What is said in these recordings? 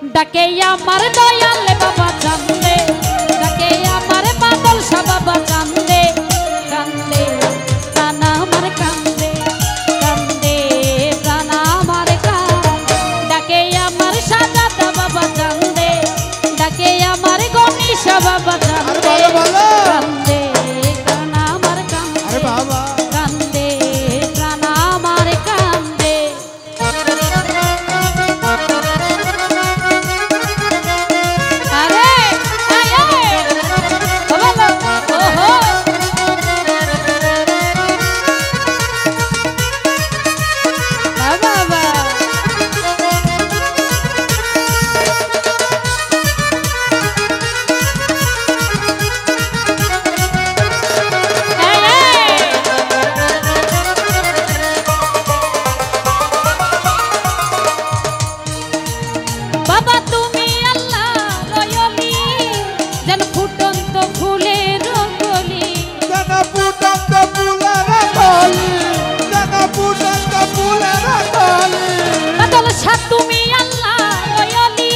ডাকে আমার দয়াল বাবা চান্দে, ডাকে আমার বাদল শাহ বাবা চান্দে, কান্দে প্রাণ আমার কান্দে, কান্দে প্রাণ আমার কান্দে। ডাকে আমার সাজাদা বাবা চান্দে, ডাকে আমার গণেশা বাবা চান্দে, কান্দে প্রাণ আমার কান্দে, কান্দে প্রাণ আমার কান্দে। বাবা তুমি আল্লাহ রয়লি, যেন ফুটন্ত ফুলের কলি, যেন ফুটন্ত ফুলের কলি, যেন ফুটন্ত ফুলের কলি। বাদল শাহ তুমি আল্লাহ রয়লি,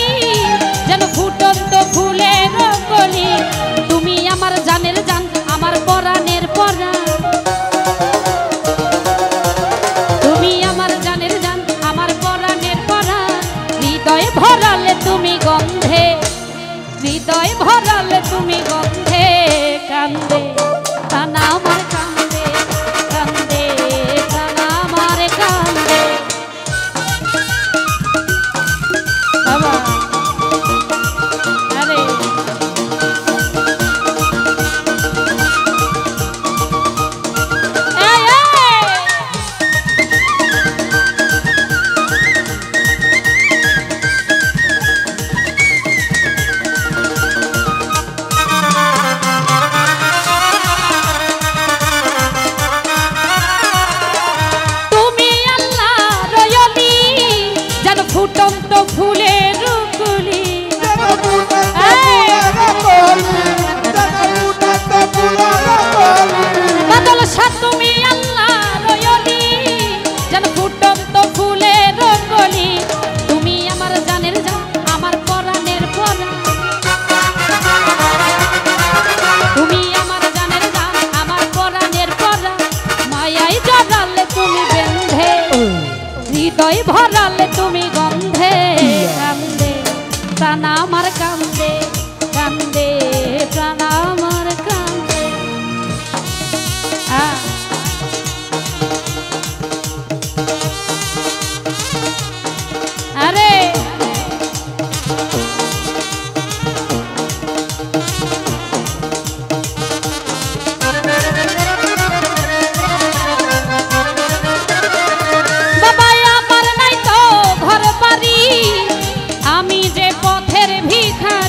যেন ফুটন্ত ফুলের কলি। তুমি আমার জানের জান, আমার পরাণের পরাণ, তুমি আমার জানের জান, আমার পরাণের পরাণ। হৃদয় ভরালে তুমি গন্ধে, হৃদয় ভরালে তুমি গন্ধে, কান্দে প্রাণ আমার কান্দে, কান্দে প্রাণ আমার কান্দে। বাবা আরে ফুটন্ত ফুলের কলি, যেন ফুটন্ত ফুলের কলি, যেন ফুটন্ত ফুলের কলি। বাদল শাহ তুমি আল্লাহ রয়লি, যেন ফুটন্ত ফুলের কলি। তুমি আমার জানের জান, আমার পরাণের পরাণ, তুমি আমার জানের জান, আমার পরাণের পরাণ। মায়ায় জড়ালে তুমি বেঁধে, হৃদয় ভরালে তুমি গন্ধে, কান্দে প্রাণ আমার কান্দে, কান্দে প্রাণ আমার কান্দে। আরে আমি যে পথের ভিখারি,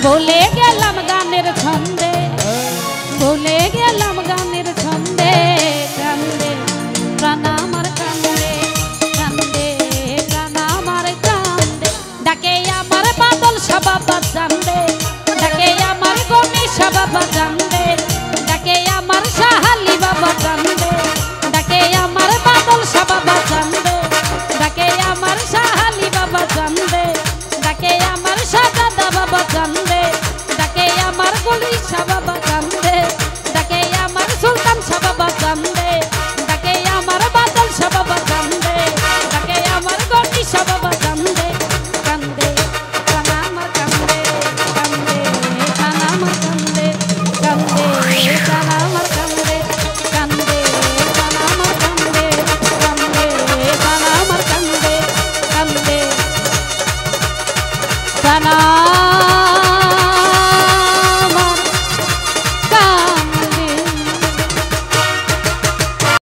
ভুলে গেলাম গানের ছন্দে, ভুলে গেলাম গানের ছন্দে, কান্দে প্রাণ আমার কান্দে, কান্দে প্রাণ আমার কান্দে। ডাকে আমার বাদল বাবা জানবে, ডাকে আমার গণেশ বাবা জানবে, ডাকে আমার সাহালি বাবা জানবে, ডাকে আমার বাদল বাবা জানবে, ডাকে আমার সাহালি বাবা জানবে, ডাকে আমার সাদাদা বাবা জানবে।